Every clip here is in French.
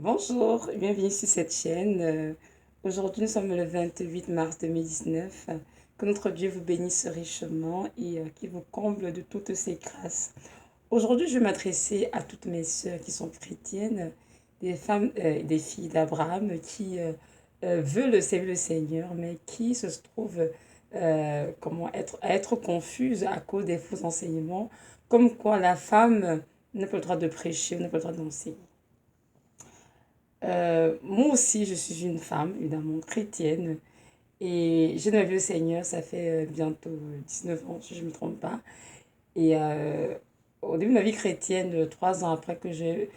Bonjour, bienvenue sur cette chaîne. Aujourd'hui, nous sommes le 28 mars 2019. Que notre Dieu vous bénisse richement et qu'il vous comble de toutes ses grâces. Aujourd'hui, je vais m'adresser à toutes mes sœurs qui sont chrétiennes, des femmes, des filles d'Abraham qui veulent servir le Seigneur, mais qui se trouvent à être confuses à cause des faux enseignements, comme quoi la femme n'a pas le droit de prêcher, n'a pas le droit d'enseigner. Moi aussi, je suis une femme, évidemment, chrétienne. Et j'ai vu le Seigneur, ça fait bientôt 19 ans, si je ne me trompe pas. Et au début de ma vie chrétienne, 3 ans après que j'ai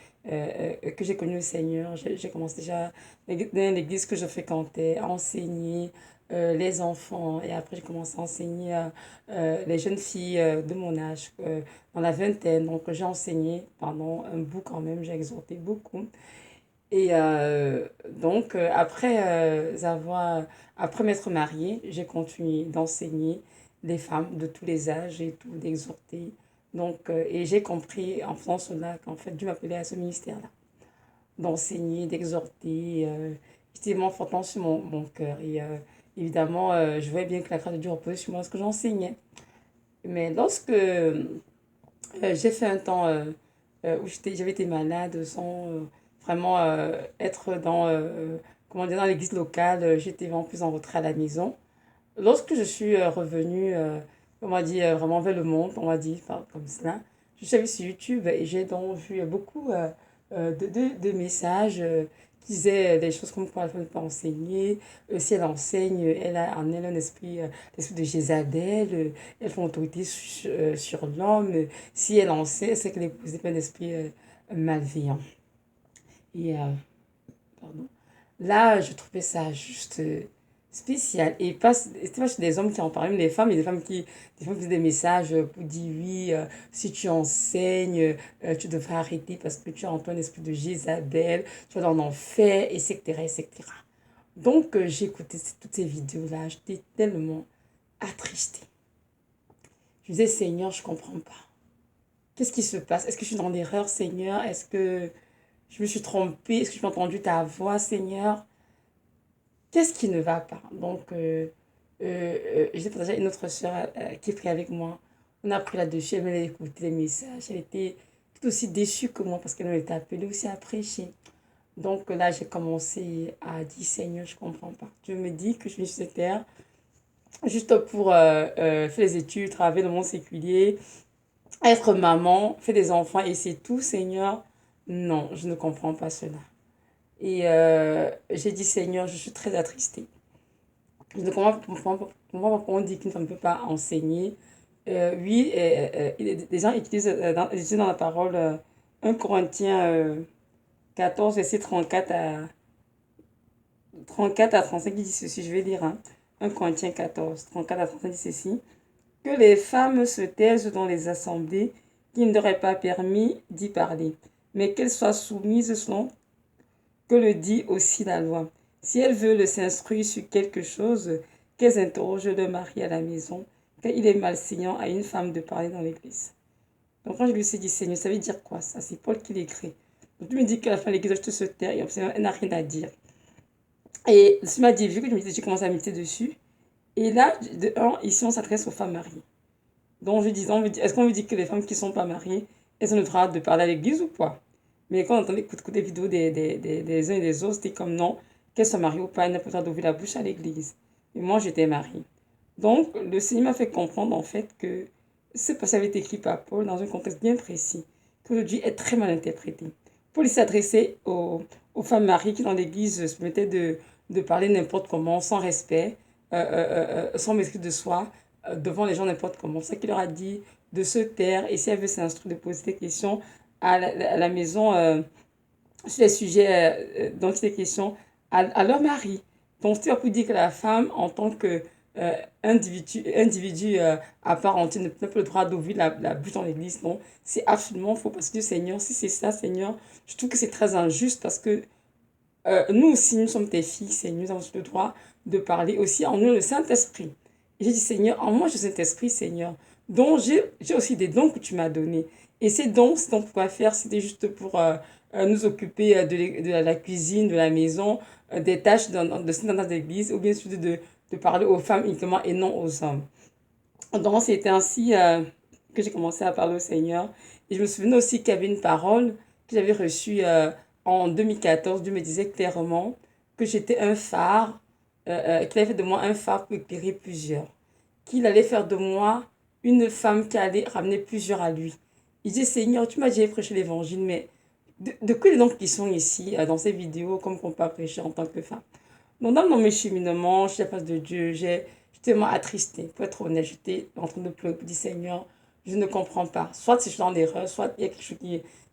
connu le Seigneur, j'ai commencé déjà dans l'église que je fréquentais à enseigner les enfants. Et après, j'ai commencé à enseigner les jeunes filles de mon âge, dans la vingtaine. Donc, j'ai enseigné pendant un bout quand même, j'ai exhorté beaucoup. Et après m'être mariée, j'ai continué d'enseigner les femmes de tous les âges et tout, d'exhorter. Et j'ai compris en faisant cela qu'en fait, Dieu m'appelait à ce ministère-là, d'enseigner, d'exhorter. C'était vraiment fortement sur mon cœur. Et évidemment, je voyais bien que la grâce de Dieu reposait sur moi lorsque j'enseignais. Mais lorsque j'ai fait un temps où j'avais été malade sans vraiment être comment dire, dans l'église locale. J'étais vraiment plus en retrait à la maison. Lorsque je suis revenue, on va dire, vraiment vers le monde, on va dire comme cela, je suis allée sur YouTube et j'ai donc vu beaucoup de messages qui disaient des choses comme quoi elle ne peut pas enseigner. Si elle enseigne, elle a en elle un esprit, l'esprit de Jézabel, elle fait autorité sur l'homme. Si elle enseigne, c'est qu'elle est posée par un esprit malveillant. Et pardon. Là, je trouvais ça juste spécial. Et pas, c'était pas chez des hommes qui en parlaient, mais des femmes, il y a des femmes qui faisaient des messages pour dire oui, si tu enseignes, tu devrais arrêter parce que tu as en toi un esprit de Jézabel, tu vas dans l'enfer, etc., etc. Donc, j'ai écouté toutes ces vidéos-là, j'étais tellement attristée. Je me disais, Seigneur, je comprends pas. Qu'est-ce qui se passe? Est-ce que je suis dans l'erreur, Seigneur? Est-ce que je me suis trompée? Est-ce que j'ai entendu ta voix, Seigneur? Qu'est-ce qui ne va pas? J'ai partagé avec une autre soeur qui prie avec moi. On a pris là-dessus, elle m'a écouté les messages. Elle était tout aussi déçue que moi parce qu'elle m'avait appelée aussi à prêcher. Donc là, j'ai commencé à dire, Seigneur, je ne comprends pas. Je me dis que je suis sur cette terre juste pour faire les études, travailler dans mon séculier, être maman, faire des enfants et c'est tout, Seigneur. Non, je ne comprends pas cela. Et j'ai dit, Seigneur, je suis très attristée. Je ne comprends pas pourquoi on dit qu'une femme ne peut pas enseigner. Oui, des gens utilisent dans la parole 1 Corinthiens 14, verset 34 à 35, qui dit ceci, je vais lire, hein. 1 Corinthiens 14, 34 à 35 dit ceci. Que les femmes se taisent dans les assemblées qui ne leur est pas permis d'y parler, mais qu'elles soient soumises selon que le dit aussi la loi. Si elles veulent s'instruire sur quelque chose, qu'elles interrogent leur mari à la maison, car il est malséant à une femme de parler dans l'église. Donc quand je lui ai dit, Seigneur, ça veut dire quoi ça? C'est Paul qui l'écrit. Donc tu me dis qu'à la fin de l'église, je te se taire, et elle n'a rien à dire. Et ce m'a dit, vu que j'ai commencé à méditer dessus, et là, de un, ici on s'adresse aux femmes mariées. Donc je dis, est-ce qu'on veut dire que les femmes qui ne sont pas mariées, elles ont le droit de parler à l'église ou quoi? Mais quand on entend écouter des vidéos des uns et des autres, c'était comme non, qu'elles soient mariées ou pas, elles n'ont pas le droit d'ouvrir la bouche à l'église. Et moi, j'étais mariée. Donc, le Seigneur m'a fait comprendre en fait que ce passage avait été écrit par Paul dans un contexte bien précis, que aujourd'hui est très mal interprété. Paul s'adressait aux femmes mariées qui dans l'église se permettaient de parler n'importe comment, sans respect, sans maîtrise de soi, devant les gens n'importe comment. C'est ça qu'il leur a dit de se taire et si elle veut s'instruire, de poser des questions à la maison sur les sujets dont il est question à leur mari. Donc, tu vas pour dire que la femme, en tant que individu à part entière, n'a pas le droit d'ouvrir la bouche dans l'église. Non, c'est absolument faux parce que Seigneur, si c'est ça, Seigneur, je trouve que c'est très injuste parce que nous aussi, nous sommes tes filles, Seigneur, nous avons le droit de parler aussi en nous le Saint-Esprit. Et j'ai dit, Seigneur, en moi, je suis Saint-Esprit, Seigneur. Donc, j'ai aussi des dons que tu m'as donnés. Et ces dons, c'est donc pourquoi faire, c'était juste pour nous occuper de la cuisine, de la maison, des tâches dans l'église, ou bien sûr de parler aux femmes uniquement et non aux hommes. Donc, c'était ainsi que j'ai commencé à parler au Seigneur. Et je me souviens aussi qu'il y avait une parole que j'avais reçue en 2014. Dieu me disait clairement que j'étais un phare, qu'il allait faire de moi un phare pour éclairer plusieurs. Qu'il allait faire de moi une femme qui allait ramener plusieurs à lui. Il dit, Seigneur, tu m'as déjà prêché l'évangile, mais de que les noms qui sont ici, dans ces vidéos, comme qu'on peut prêcher en tant que femme. Donc, dans mes cheminements, je suis à la face de Dieu, j'étais tellement attristée. Pour être honnête, j'étais en train de pleurer pour dire, Seigneur, je ne comprends pas. Soit je suis dans l'erreur, soit il y a quelque chose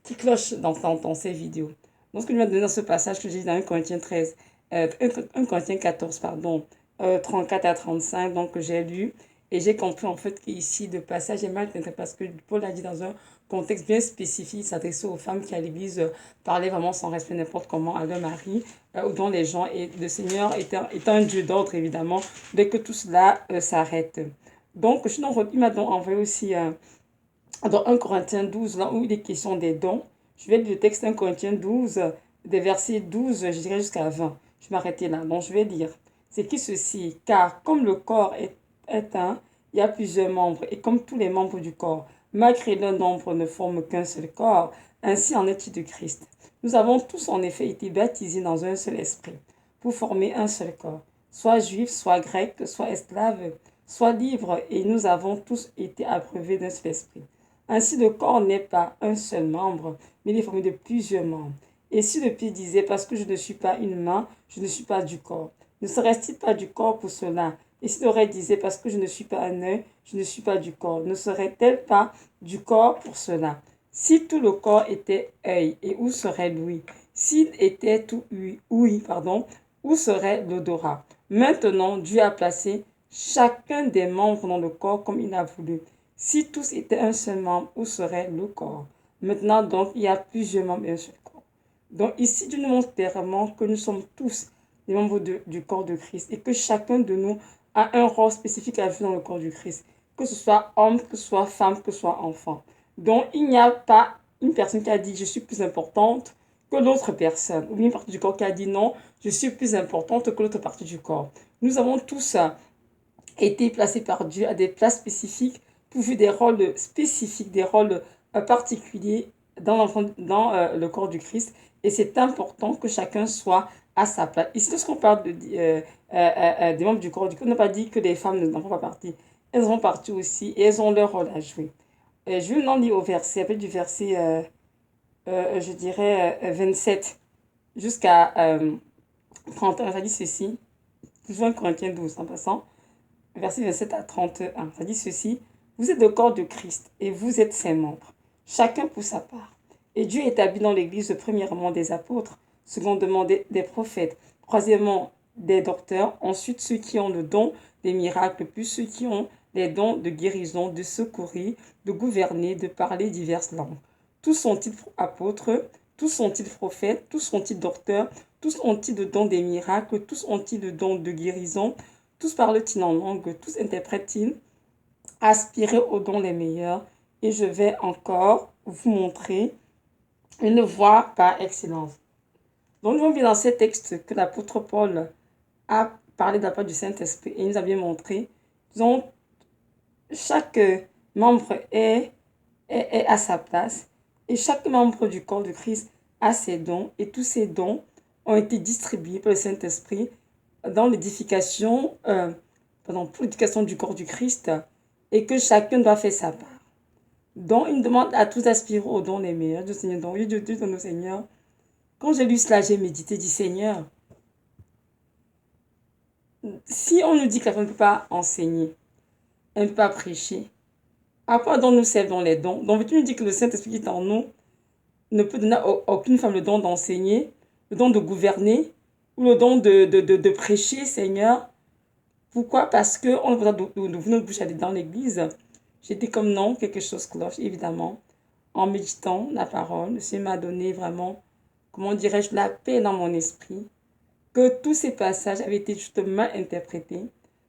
qui cloche dans ces vidéos. Donc, ce que je vais donner dans ce passage que j'ai dit dans 1 Corinthiens 13, 1 Corinthiens 14, pardon, 34 à 35, donc que j'ai lu. Et j'ai compris en fait qu'ici, le passage est mal interprété parce que Paul a dit dans un contexte bien spécifique, s'adressait aux femmes qui à l'église parlaient vraiment sans respect n'importe comment à leur mari, dont les gens, et le Seigneur étant un Dieu d'ordre évidemment, dès que tout cela s'arrête. Donc, il m'a donc envoyé aussi dans 1 Corinthiens 12, là où il est question des dons. Je vais lire le texte 1 Corinthiens 12, des versets 12, je dirais jusqu'à 20. Je vais m'arrêter là. Donc, je vais lire. C'est qui ceci? Car comme le corps est un, il y a plusieurs membres, et comme tous les membres du corps, malgré leur nombre ne forment qu'un seul corps, ainsi en est-il de Christ. Nous avons tous en effet été baptisés dans un seul esprit, pour former un seul corps, soit juifs, soit grecs, soit esclaves, soit libres, et nous avons tous été abreuvés d'un seul esprit. Ainsi, le corps n'est pas un seul membre, mais il est formé de plusieurs membres. Et si le pied disait, parce que je ne suis pas une main, je ne suis pas du corps, ne serait-il pas du corps pour cela? Et si l'oreille disait, parce que je ne suis pas un œil, je ne suis pas du corps, ne serait-elle pas du corps pour cela? Si tout le corps était œil, et où serait l'ouïe? S'il était tout ouïe, où serait l'odorat? Maintenant, Dieu a placé chacun des membres dans le corps comme il a voulu. Si tous étaient un seul membre, où serait le corps? Maintenant, donc, il y a plusieurs membres et un seul corps. Donc, ici, Dieu nous montre clairement que nous sommes tous les membres du corps de Christ et que chacun de nous a un rôle spécifique à jouer dans le corps du Christ. Que ce soit homme, que ce soit femme, que ce soit enfant. Donc, il n'y a pas une personne qui a dit je suis plus importante que l'autre personne. Ou bien une partie du corps qui a dit non, je suis plus importante que l'autre partie du corps. Nous avons tous été placés par Dieu à des places spécifiques pour jouer des rôles spécifiques, des rôles particuliers dans le corps du Christ. Et c'est important que chacun soit à sa place. Ici, lorsqu'on parle des membres du corps du Christ, on n'a pas dit que les femmes n'en font pas partie. Elles en font partie aussi et elles ont leur rôle à jouer. Je vais maintenant lire au verset, après du verset, je dirais, 27 jusqu'à 31. Ça dit ceci, toujours 1 Corinthiens 12 en passant, verset 27 à 31. Ça dit ceci, vous êtes le corps de Christ et vous êtes ses membres, chacun pour sa part. Et Dieu établit dans l'Église premièrement des apôtres, secondement des prophètes, troisièmement des docteurs, ensuite ceux qui ont le don des miracles, puis ceux qui ont les dons de guérison, de secourir, de gouverner, de parler diverses langues. Tous sont-ils apôtres, tous sont-ils prophètes, tous sont-ils docteurs, tous ont-ils le don des miracles, tous ont-ils le don de guérison, tous parlent-ils en langue, tous interprètent-ils, aspirez aux dons les meilleurs, et je vais encore vous montrer une voie par excellence. Donc, nous avons vu dans ces textes que l'apôtre Paul a parlé de la part du Saint-Esprit et il nous a bien montré. Donc, chaque membre est à sa place et chaque membre du corps de Christ a ses dons et tous ces dons ont été distribués par le Saint-Esprit dans l'édification, pour l'éducation du corps du Christ et que chacun doit faire sa part. Donc, il demande à tous d'aspirer aux dons les meilleurs du Seigneur. Donc, Dieu donne au Seigneur. Quand j'ai lu cela, j'ai médité, dit Seigneur, si on nous dit que la femme ne peut pas enseigner, elle ne peut pas prêcher, à quoi donc nous servons les dons? Donc, veux-tu nous dire que le Saint-Esprit qui est en nous ne peut donner à aucune femme le don d'enseigner, le don de gouverner, ou le don de prêcher, Seigneur? Pourquoi? Parce qu'on a besoin d'ouvrir notre bouche aller dans l'église. J'étais comme non, quelque chose cloche, évidemment. En méditant la parole, le Seigneur m'a donné vraiment, comment dirais-je, la paix dans mon esprit. Que tous ces passages avaient été justement interprétés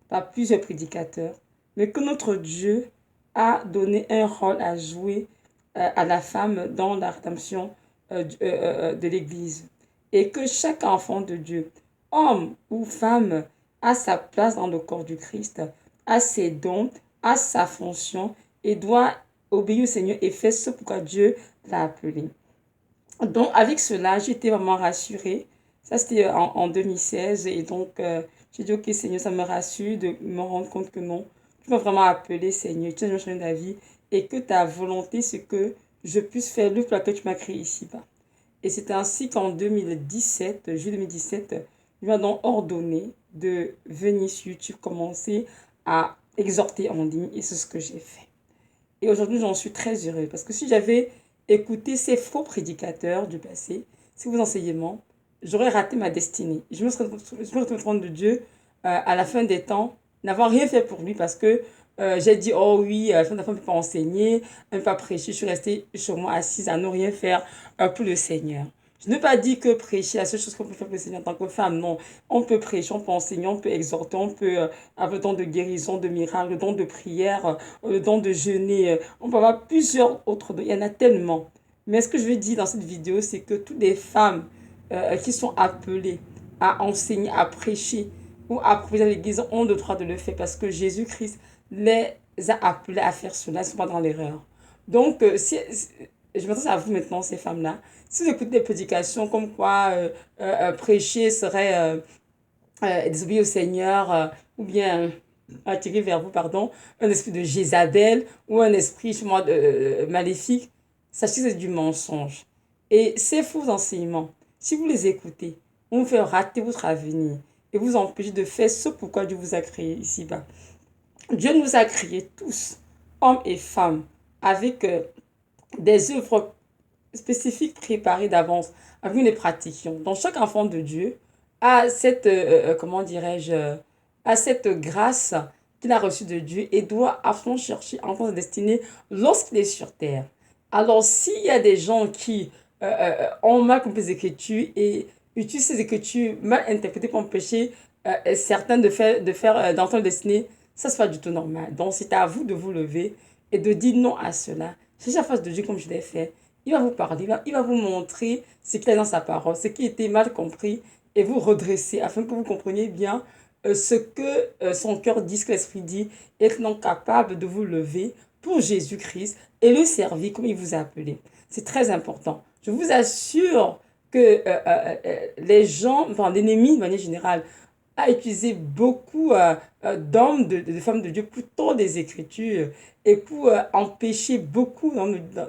par plusieurs prédicateurs, mais que notre Dieu a donné un rôle à jouer à la femme dans la rédemption de l'Église. Et que chaque enfant de Dieu, homme ou femme, a sa place dans le corps du Christ, a ses dons, a sa fonction et doit obéir au Seigneur et faire ce pourquoi Dieu l'a appelé. Donc, avec cela, j'étais vraiment rassurée. Ça, c'était en 2016. Et donc, j'ai dit, OK, Seigneur, ça me rassure de me rendre compte que non, tu m'as vraiment appelé, Seigneur. Tu as changé ma vie. Et que ta volonté, c'est que je puisse faire l'œuvre pour laquelle tu m'as créé ici-bas. Et c'est ainsi qu'en 2017, juillet 2017, il m'a donc ordonné de venir sur YouTube, commencer à exhorter en ligne. Et c'est ce que j'ai fait. Et aujourd'hui, j'en suis très heureux parce que si j'avais écouté ces faux prédicateurs du passé, ces faux enseignements, j'aurais raté ma destinée. Je me serais retrouvée de Dieu à la fin des temps, n'avoir rien fait pour lui parce que j'ai dit, oh oui, la femme ne peut pas enseigner, elle ne peut pas prêcher. Je suis restée chez moi assise à ne rien faire pour le Seigneur. Je ne veux pas dire que prêcher, la seule chose qu'on peut faire pour le Seigneur en tant que femme, non. On peut prêcher, on peut enseigner, on peut exhorter, on peut avoir le don de guérison, de miracle, le don de prière, le don de jeûner. On peut avoir plusieurs autres dons. Il y en a tellement. Mais ce que je veux dire dans cette vidéo, c'est que toutes les femmes qui sont appelées à enseigner, à prêcher ou à proposer à l'église ont le droit de le faire parce que Jésus-Christ les a appelées à faire cela. Elles ne sont pas dans l'erreur. Donc, je m'adresse à vous maintenant, ces femmes-là. Si vous écoutez des prédications comme quoi prêcher serait désobéir au Seigneur ou bien attirer vers vous, pardon, un esprit de Jézabel ou un esprit maléfique, sachez que c'est du mensonge. Et ces faux enseignements, si vous les écoutez, on vous fait rater votre avenir et vous empêcher de faire ce pourquoi Dieu vous a créé ici-bas. Dieu nous a créés tous, hommes et femmes, avec des œuvres spécifiques préparées d'avance, avec nous les pratiquions. Donc chaque enfant de Dieu a cette, comment dirais-je, a cette grâce qu'il a reçue de Dieu et doit à fond chercher en sa destinée lorsqu'il est sur terre. Alors s'il y a des gens qui ont mal compris les Écritures et utilisent ces Écritures mal interprétées pour empêcher certains d'entrer leur destinée, ça c'est pas du tout normal. Donc c'est à vous de vous lever et de dire non à cela. Cherchez la face de Dieu comme je l'ai fait. Il va vous parler, il va vous montrer ce qu'il a dans sa parole, ce qui était mal compris, et vous redresser afin que vous compreniez bien ce que son cœur dit, ce que l'Esprit dit, et être donc capable de vous lever pour Jésus-Christ et le servir comme il vous a appelé. C'est très important. Je vous assure que les gens, enfin l'ennemi de manière générale, a utilisé beaucoup d'hommes, de femmes de Dieu pour tordre des Écritures et pour empêcher beaucoup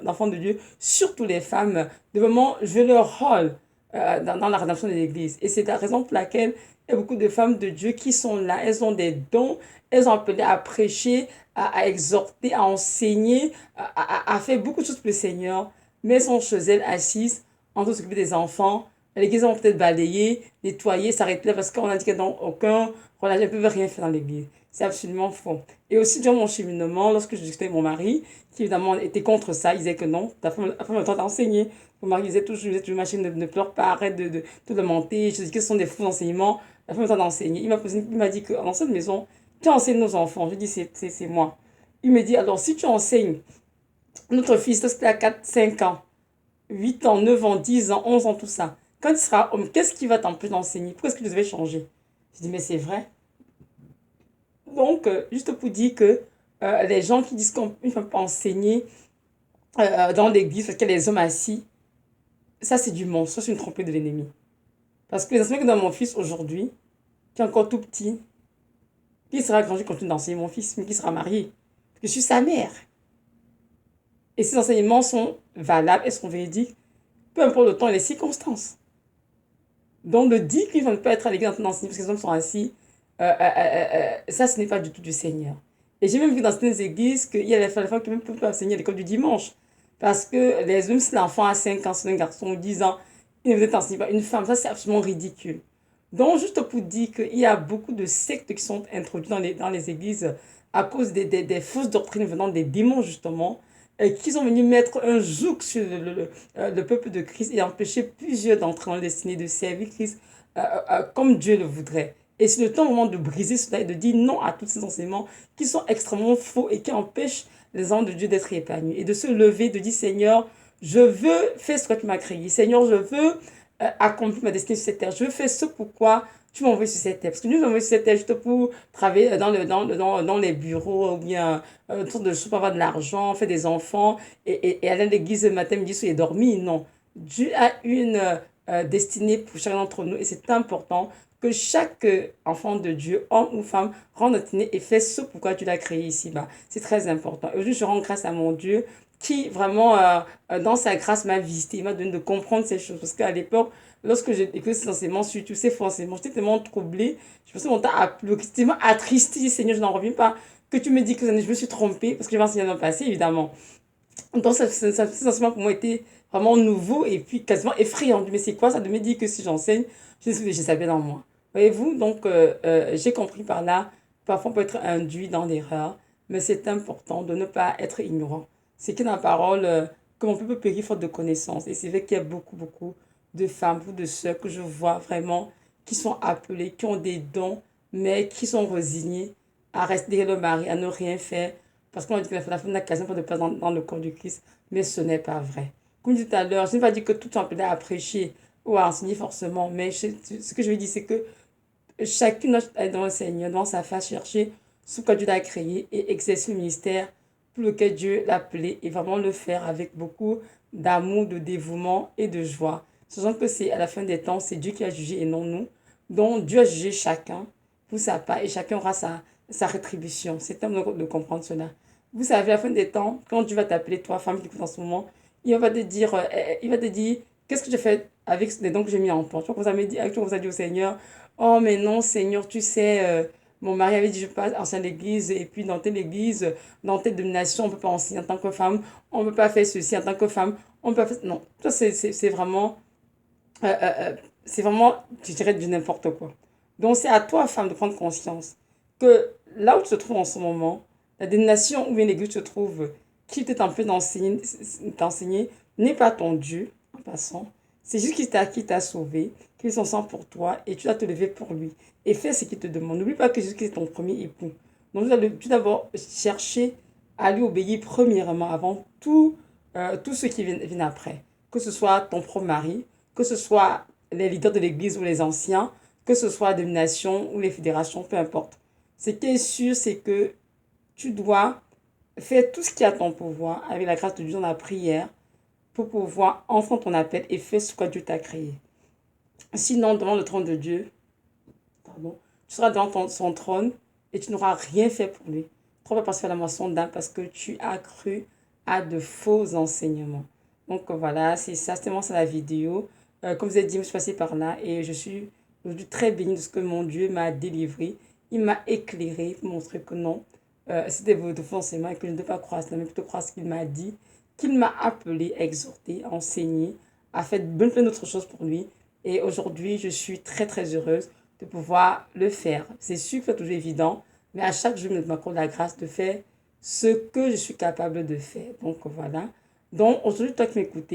d'enfants de Dieu, surtout les femmes, de vraiment jouer leur rôle dans la rédemption de l'Église. Et c'est la raison pour laquelle il y a beaucoup de femmes de Dieu qui sont là, elles ont des dons, elles ont appelé à prêcher, à exhorter, à enseigner, à faire beaucoup de choses pour le Seigneur, mais elles sont chez elles assises en train de s'occuper des enfants. L'église vont peut-être balayer, nettoyer, s'arrêter là parce qu'on a dit qu'elles n'ont aucun relâche, elles ne peuvent rien faire dans l'église. C'est absolument faux. Et aussi, durant mon cheminement, lorsque je discutais avec mon mari, qui évidemment était contre ça, il disait que non, ta femme a le temps d'enseigner. Mon mari disait toujours machine, ne pleure pas, arrête de te lamenter. Je dis que ce sont des faux enseignements, la femme a le temps d'enseigner. Il m'a dit qu'en cette maison, tu enseignes nos enfants. Je dis, c'est moi. Il me dit, alors si tu enseignes notre fils, lorsqu'il a 4 5 ans, 8 ans, 9 ans, 10 ans, 11 ans, tout ça, quand tu seras homme, qu'est-ce qui va t'empêcher d'enseigner? Pourquoi est-ce que tu devais changer? Je dis, mais c'est vrai. Donc, juste pour dire que les gens qui disent qu'on ne peut pas enseigner dans l'église parce qu'il y a les hommes assis, ça c'est du mensonge, ça c'est une tromperie de l'ennemi. Parce que les enseignements que donne mon fils aujourd'hui, qui est encore tout petit, qui sera grand, je continue d'enseigner mon fils, mais qui sera marié. Parce que je suis sa mère. Et ces enseignements sont valables et sont véridiques, peu importe le temps et les circonstances. Donc, le dire qu'ils ne peuvent pas être à l'église en train d'enseigner parce que les hommes sont assis, ça, ce n'est pas du tout du Seigneur. Et j'ai même vu dans certaines églises qu'il y a des femmes qui ne peuvent pas enseigner à l'école du dimanche. Parce que les hommes, si l'enfant a 5 ans, c'est un garçon ou 10 ans, il ne veut enseigner pas une femme. Ça, c'est absolument ridicule. Donc, juste pour dire qu'il y a beaucoup de sectes qui sont introduites dans les églises à cause des fausses doctrines venant des démons, justement, qui sont venus mettre un joug sur le peuple de Christ et empêcher plusieurs d'entrer dans la destinée de servir Christ comme Dieu le voudrait. Et c'est le temps vraiment de briser cela et de dire non à tous ces enseignements qui sont extrêmement faux et qui empêchent les hommes de Dieu d'être épanouis. Et de se lever, de dire Seigneur, Je veux faire ce que tu m'as créé. Seigneur, je veux accomplir ma destinée sur cette terre. Je veux faire ce pourquoi tu m'as envoyé sur cette terre. Parce que nous, nous envoyé sur cette terre juste pour travailler dans les bureaux ou bien autour de choses pour avoir de l'argent, faire des enfants et aller à l'église le matin, midi, soir et dormir. Non. Dieu a une destinée pour chacun d'entre nous et c'est important que chaque enfant de Dieu, homme ou femme, rende destinée et fait ce pourquoi tu l'as créé ici-bas. C'est très important. Et aujourd'hui, je rends grâce à mon Dieu qui vraiment, dans sa grâce, m'a visité, il m'a donné de comprendre ces choses. Parce qu'à l'époque, lorsque j'ai écouté ces enseignements sur tous ces forcément, j'étais tellement troublée, je pensais mon temps à pleurer, j'étais tellement attristé, Seigneur, je n'en reviens pas, que tu me dis que je me suis trompée, parce que j'avais enseigné dans le passé, évidemment. Donc, ces enseignements pour moi étaient vraiment nouveaux et puis quasiment effrayants. Mais c'est quoi ça de me dire que si j'enseigne, je savais dans moi. Voyez-vous, donc j'ai compris par là, parfois on peut être induit dans l'erreur, mais c'est important de ne pas être ignorant. C'est que dans la parole, que mon peuple périt faute de connaissances. Et c'est vrai qu'il y a beaucoup, beaucoup de femmes ou de sœurs que je vois vraiment qui sont appelées, qui ont des dons, mais qui sont résignées à rester le mari, à ne rien faire, parce qu'on dit que la femme n'a quasiment pas de place dans le corps du Christ, mais ce n'est pas vrai. Comme je disais tout à l'heure, je n'ai pas dit que tout sont appelés à prêcher ou à enseigner forcément, mais ce que je veux dire, c'est que chacune est dans le Seigneur, dans sa face, chercher ce que Dieu l'a créé et exercer le ministère pour lequel Dieu l'a appelé et vraiment le faire avec beaucoup d'amour, de dévouement et de joie. Sachant que c'est à la fin des temps, c'est Dieu qui a jugé et non nous. Donc Dieu a jugé chacun pour sa part et chacun aura sa rétribution. C'est temps de comprendre cela. Vous savez, à la fin des temps, quand Dieu va t'appeler, toi, femme qui écoute en ce moment, il va te dire, qu'est-ce que j'ai fait avec les dons que j'ai mis en toi? Tu vois, vous avez dit au Seigneur, oh, mais non, Seigneur, tu sais, mon mari avait dit, je passe en l'église, et puis dans telle église, dans telle domination, on ne peut pas enseigner en tant que femme, on ne peut pas faire ceci en tant que femme, on ne peut pas faire... Non, ça, euh, euh, euh, c'est vraiment, je dirais, du n'importe quoi. Donc, c'est à toi, femme, de prendre conscience que là où tu te trouves en ce moment, la domination où bien l'église se trouve, qui t'est en train t'enseigner n'est pas ton Dieu, en passant. C'est juste qui t'a sauvé, qu'il s'en sent pour toi et tu dois te lever pour lui et faire ce qu'il te demande. N'oublie pas que Jésus est ton premier époux. Donc, tu dois d'abord chercher à lui obéir premièrement avant tout ce qui vient après. Que ce soit ton propre mari, que ce soit les leaders de l'église ou les anciens, que ce soit la domination ou les fédérations, peu importe. Ce qui est sûr, c'est que tu dois faire tout ce qui est à ton pouvoir avec la grâce de Dieu dans la prière pour pouvoir entendre ton appel et faire ce que Dieu t'a créé. Sinon, devant le trône de Dieu, pardon, tu seras devant son trône et tu n'auras rien fait pour lui. Trop pas passer à la moisson d'âme parce que tu as cru à de faux enseignements. Donc voilà, c'est ça, c'était vraiment ça la vidéo. Comme vous avez dit, je suis passée par là et je suis aujourd'hui très bénie de ce que mon Dieu m'a délivré. Il m'a éclairé pour montrer que non, c'était de faux enseignements et que je ne devais pas croire cela, mais plutôt croire ce qu'il m'a dit, qu'il m'a appelé, exhorté, enseigné, a fait plein d'autres choses pour lui. Et aujourd'hui, je suis très très heureuse de pouvoir le faire. C'est sûr que c'est toujours évident, mais à chaque jour, je m'accorde la grâce de faire ce que je suis capable de faire. Donc voilà. Donc aujourd'hui, toi qui m'écoutes,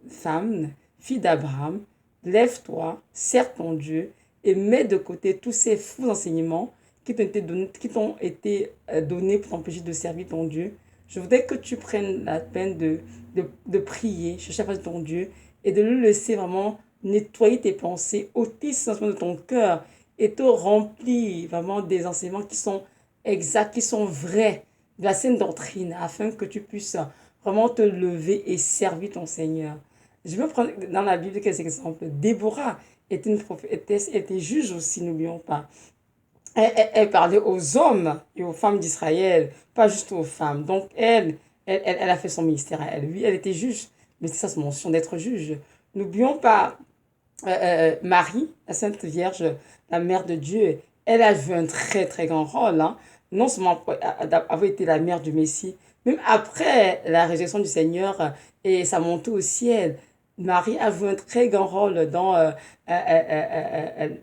femme, fille d'Abraham, lève-toi, sers ton Dieu et mets de côté tous ces faux enseignements qui t'ont été donnés pour t'empêcher de servir ton Dieu. Je voudrais que tu prennes la peine de prier, chercher à ton Dieu et de le laisser vraiment nettoyer tes pensées, ôter ces sentiments de ton cœur et te remplir vraiment des enseignements qui sont exacts, qui sont vrais, de la saine doctrine, afin que tu puisses vraiment te lever et servir ton Seigneur. Je vais prendre dans la Bible quelques exemples. Déborah était juge aussi, n'oublions pas. Elle parlait aux hommes et aux femmes d'Israël, pas juste aux femmes. Donc elle a fait son ministère à elle. Oui, elle était juge, mais c'est ça son mention d'être juge. N'oublions pas Marie, la Sainte Vierge, la Mère de Dieu. Elle a joué un très très grand rôle. Hein. Non seulement avoir été la mère du Messie, même après la résurrection du Seigneur et sa montée au ciel, Marie a joué un très grand rôle dans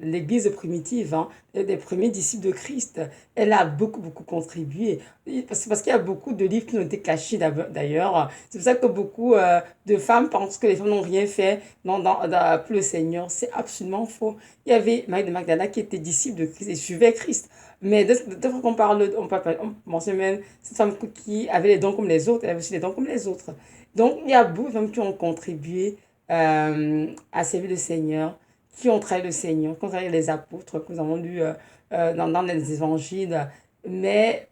l'Église primitive, hein, des premiers disciples de Christ. Elle a beaucoup, beaucoup contribué. Parce qu'il y a beaucoup de livres qui ont été cachés d'ailleurs. C'est pour ça que beaucoup de femmes pensent que les femmes n'ont rien fait pour le Seigneur. C'est absolument faux. Il y avait Marie de Magdala qui était disciple de Christ et suivait Christ. Mais de fois qu'on parle, on mentionne même cette femme qui avait les dons comme les autres, elle avait aussi les dons comme les autres. Donc, il y a beaucoup de femmes qui ont contribué à servir le Seigneur, qui ont trahi le Seigneur, qui ont trahi les apôtres que nous avons lus dans les évangiles. Mais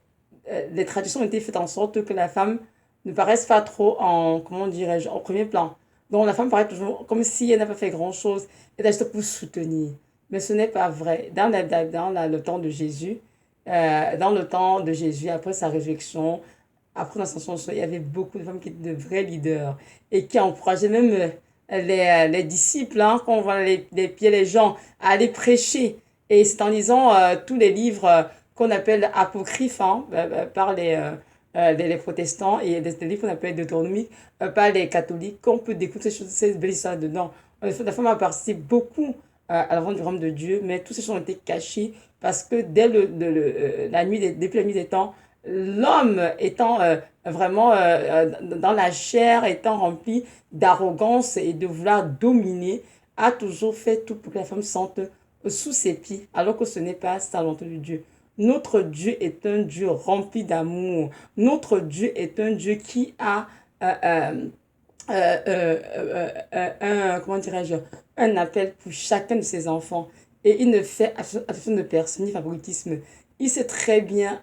les traditions ont été faites en sorte que la femme ne paraisse pas trop en, comment dirais-je, en premier plan. Donc, la femme paraît toujours comme si elle n'a pas fait grand-chose, elle est juste pour soutenir. Mais ce n'est pas vrai. Le temps de Jésus, dans le temps de Jésus, après sa résurrection, après l'ascension, il y avait beaucoup de femmes qui étaient de vrais leaders et qui encourageaient même les disciples, hein, quand on voit les pieds les gens, à aller prêcher. Et c'est en lisant tous les livres qu'on appelle apocryphes, hein, par les protestants et les livres qu'on appelle deutéronomiques par les catholiques qu'on peut découvrir ces belles histoires dedans. La femme a participé beaucoup à la vente du royaume de Dieu, mais toutes ces choses ont été cachées parce que dès depuis la nuit des temps, l'homme étant vraiment dans la chair, étant rempli d'arrogance et de vouloir dominer, a toujours fait tout pour que la femme se sente sous ses pieds, alors que ce n'est pas sa volonté de Dieu. Notre Dieu est un Dieu rempli d'amour. Notre Dieu est un Dieu qui a comment dirais-je, un appel pour chacun de ses enfants. Et il ne fait absolument de personne, ni favoritisme. Il sait très bien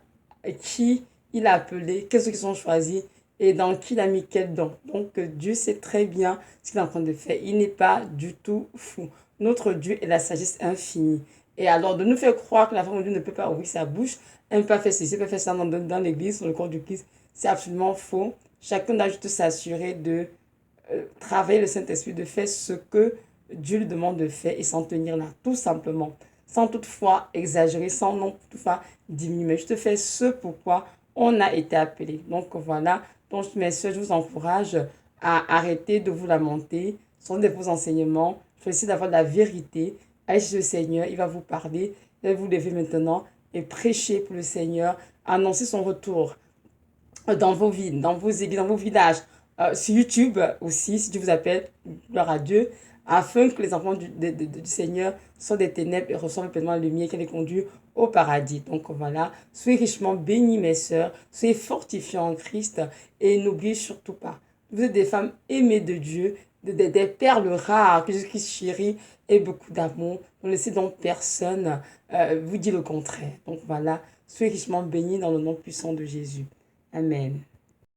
qui il a appelé, quels sont qui sont choisis et dans qui il a mis quel don. Donc Dieu sait très bien ce qu'il est en train de faire. Il n'est pas du tout fou. Notre Dieu est la sagesse infinie. Et alors de nous faire croire que la femme de Dieu ne peut pas ouvrir sa bouche, elle ne peut pas faire ceci, elle ne peut pas faire ça dans l'église, dans le corps du Christ, c'est absolument faux. Chacun doit juste s'assurer de travailler le Saint-Esprit, de faire ce que Dieu lui demande de faire et s'en tenir là, tout simplement. Sans toutefois exagérer, sans non toutefois diminuer, mais juste faire ce pourquoi on a été appelé. Donc voilà, donc mes soeurs, je vous encourage à arrêter de vous lamenter sur des faux enseignements. Choisissez d'avoir de la vérité. Allez chez le Seigneur, il va vous parler. Vous allez vous lever maintenant et prêcher pour le Seigneur, annoncer son retour dans vos villes, dans vos églises, dans vos villages, sur YouTube aussi, si Dieu vous appelle, gloire à Dieu, afin que les enfants du Seigneur sortent des ténèbres et reçoivent pleinement la lumière qui les conduit au paradis. Donc voilà, soyez richement bénis mes sœurs, soyez fortifiés en Christ et n'oubliez surtout pas, vous êtes des femmes aimées de Dieu, des perles rares que Jésus-Christ chérit et beaucoup d'amour. Ne laissez donc personne vous dire le contraire. Donc voilà, soyez richement bénis dans le nom puissant de Jésus. Amen.